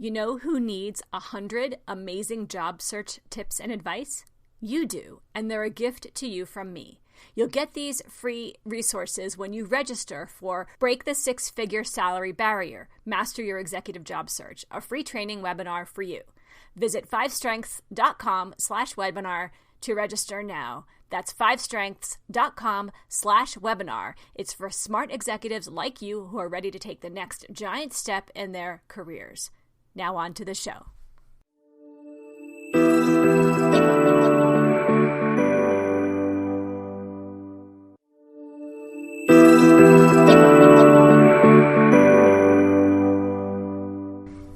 You know who needs 100 amazing job search tips and advice? You do, and they're a gift to you from me. You'll get these free resources when you register for Break the Six-Figure Salary Barrier, Master Your Executive Job Search, a free training webinar for you. Visit 5strengths.com/webinar to register now. That's 5strengths.com/webinar. It's for smart executives like you who are ready to take the next giant step in their careers. Now on to the show.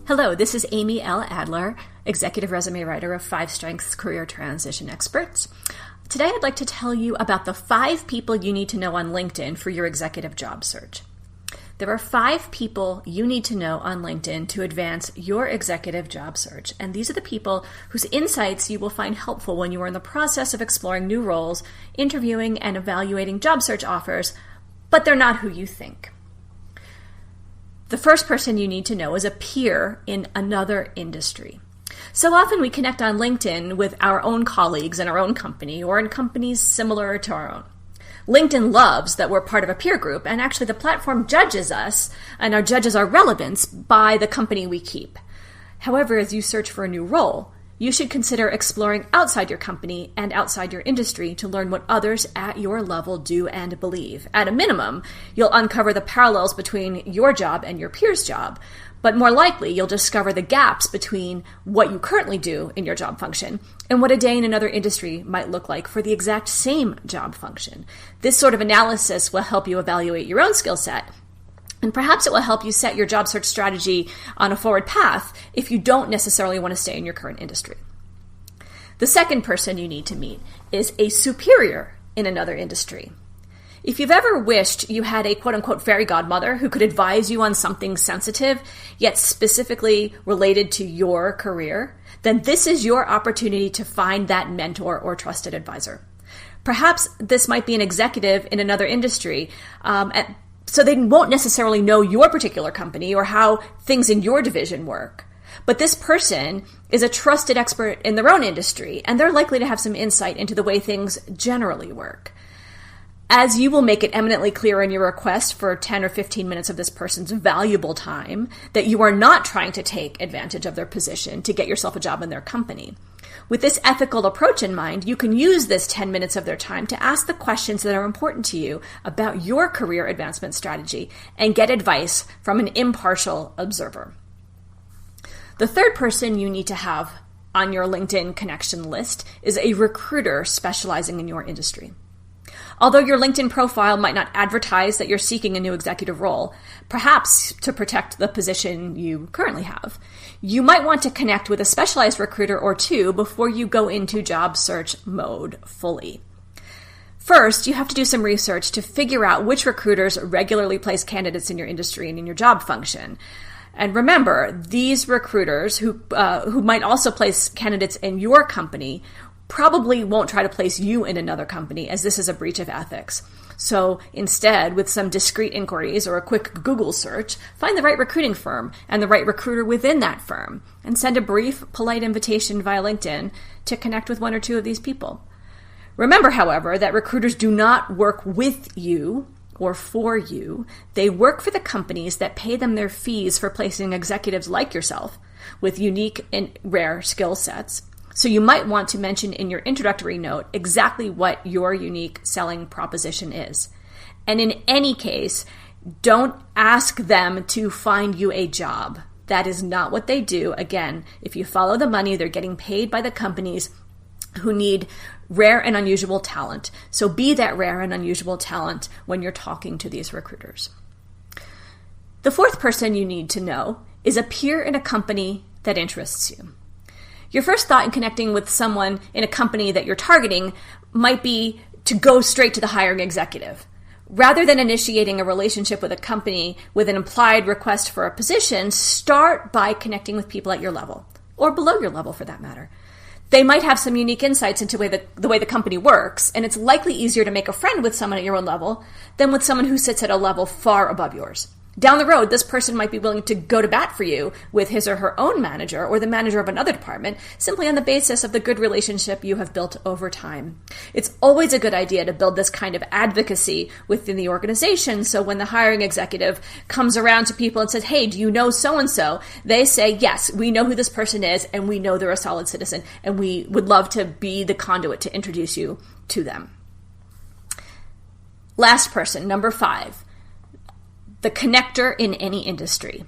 Hello, this is Amy L. Adler, Executive Resume Writer of 5 Strengths Career Transition Experts. Today I'd like to tell you about the 5 people you need to know on LinkedIn for your executive job search. There are 5 people you need to know on LinkedIn to advance your executive job search, and these are the people whose insights you will find helpful when you are in the process of exploring new roles, interviewing, and evaluating job search offers, but they're not who you think. The first person you need to know is a peer in another industry. So often we connect on LinkedIn with our own colleagues in our own company or in companies similar to our own. LinkedIn loves that we're part of a peer group, and actually the platform judges us and judges our relevance by the company we keep. However, as you search for a new role, you should consider exploring outside your company and outside your industry to learn what others at your level do and believe. At a minimum, you'll uncover the parallels between your job and your peer's job, but more likely you'll discover the gaps between what you currently do in your job function and what a day in another industry might look like for the exact same job function. This sort of analysis will help you evaluate your own skill set, and perhaps it will help you set your job search strategy on a forward path if you don't necessarily want to stay in your current industry. The second person you need to meet is a superior in another industry. If you've ever wished you had a quote-unquote fairy godmother who could advise you on something sensitive, yet specifically related to your career, then this is your opportunity to find that mentor or trusted advisor. Perhaps this might be an executive in another industry, so they won't necessarily know your particular company or how things in your division work. But this person is a trusted expert in their own industry, and they're likely to have some insight into the way things generally work. As you will make it eminently clear in your request for 10 or 15 minutes of this person's valuable time that you are not trying to take advantage of their position to get yourself a job in their company. With this ethical approach in mind, you can use this 10 minutes of their time to ask the questions that are important to you about your career advancement strategy and get advice from an impartial observer. The third person you need to have on your LinkedIn connection list is a recruiter specializing in your industry. Although your LinkedIn profile might not advertise that you're seeking a new executive role, perhaps to protect the position you currently have, you might want to connect with a specialized recruiter or two before you go into job search mode fully. First, you have to do some research to figure out which recruiters regularly place candidates in your industry and in your job function. And remember, these recruiters who might also place candidates in your company probably won't try to place you in another company, as this is a breach of ethics. So instead, with some discreet inquiries or a quick Google search, find the right recruiting firm and the right recruiter within that firm, and send a brief, polite invitation via LinkedIn to connect with one or two of these people. Remember, however, that recruiters do not work with you or for you. They work for the companies that pay them their fees for placing executives like yourself with unique and rare skill sets. So you might want to mention in your introductory note exactly what your unique selling proposition is. And in any case, don't ask them to find you a job. That is not what they do. Again, if you follow the money, they're getting paid by the companies who need rare and unusual talent. So be that rare and unusual talent when you're talking to these recruiters. The fourth person you need to know is a peer in a company that interests you. Your first thought in connecting with someone in a company that you're targeting might be to go straight to the hiring executive. Rather than initiating a relationship with a company with an implied request for a position, start by connecting with people at your level, or below your level for that matter. They might have some unique insights into the way the company works, and it's likely easier to make a friend with someone at your own level than with someone who sits at a level far above yours. Down the road, this person might be willing to go to bat for you with his or her own manager or the manager of another department, simply on the basis of the good relationship you have built over time. It's always a good idea to build this kind of advocacy within the organization, so when the hiring executive comes around to people and says, hey, do you know so-and-so? They say, yes, we know who this person is, and we know they're a solid citizen, and we would love to be the conduit to introduce you to them. Last person, number 5. The connector in any industry.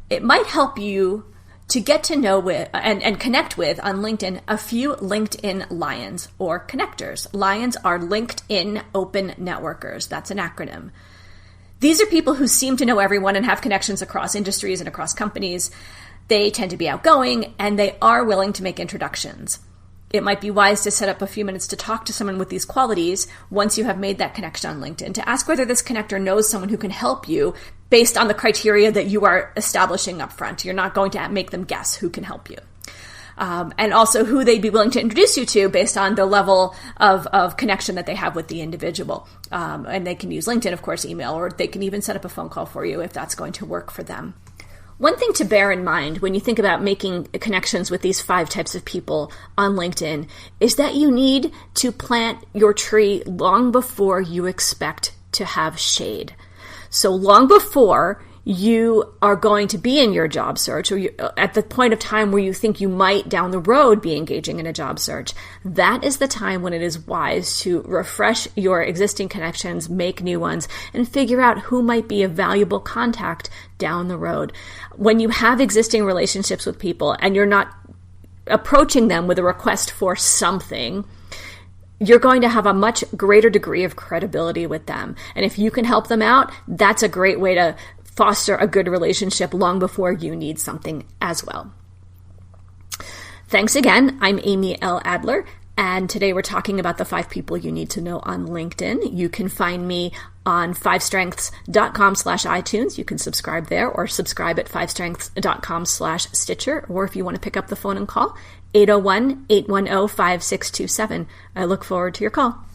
It might help you to get to know with and connect with on LinkedIn a few LinkedIn Lions or connectors. Lions are LinkedIn Open Networkers. That's an acronym. These are people who seem to know everyone and have connections across industries and across companies. They tend to be outgoing and they are willing to make introductions. It might be wise to set up a few minutes to talk to someone with these qualities once you have made that connection on LinkedIn, to ask whether this connector knows someone who can help you based on the criteria that you are establishing up front. You're not going to make them guess who can help you. And also who they'd be willing to introduce you to based on the level of connection that they have with the individual. And they can use LinkedIn, of course, email, or they can even set up a phone call for you if that's going to work for them. One thing to bear in mind when you think about making connections with these 5 types of people on LinkedIn is that you need to plant your tree long before you expect to have shade. So long before you are going to be in your job search, or at the point of time where you think you might down the road be engaging in a job search, that is the time when it is wise to refresh your existing connections, make new ones, and figure out who might be a valuable contact down the road. When you have existing relationships with people and you're not approaching them with a request for something, you're going to have a much greater degree of credibility with them. And if you can help them out, that's a great way to foster a good relationship long before you need something as well. Thanks again. I'm Amy L. Adler, and today we're talking about the 5 people you need to know on LinkedIn. You can find me on 5strengths.com/iTunes. You can subscribe there, or subscribe at 5strengths.com/Stitcher. Or if you want to pick up the phone and call, 801-810-5627. I look forward to your call.